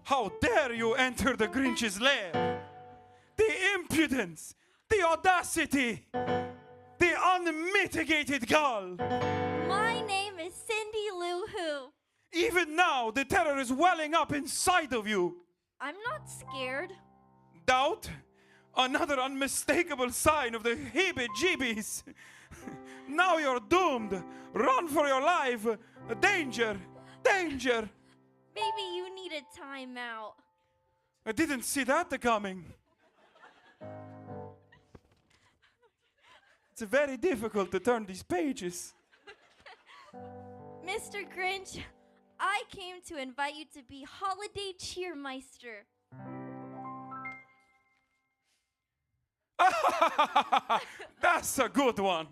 How dare you enter the Grinch's lair? The impudence, the audacity, the unmitigated gall. My name is Cindy Lou Who. Even now, the terror is welling up inside of you. I'm not scared. Doubt? Another unmistakable sign of the heebie-jeebies. Now you're doomed. Run for your life. Danger! Danger! Maybe you need a timeout. I didn't see that coming. It's very difficult to turn these pages. Mr. Grinch, I came to invite you to be holiday cheermeister. That's a good one.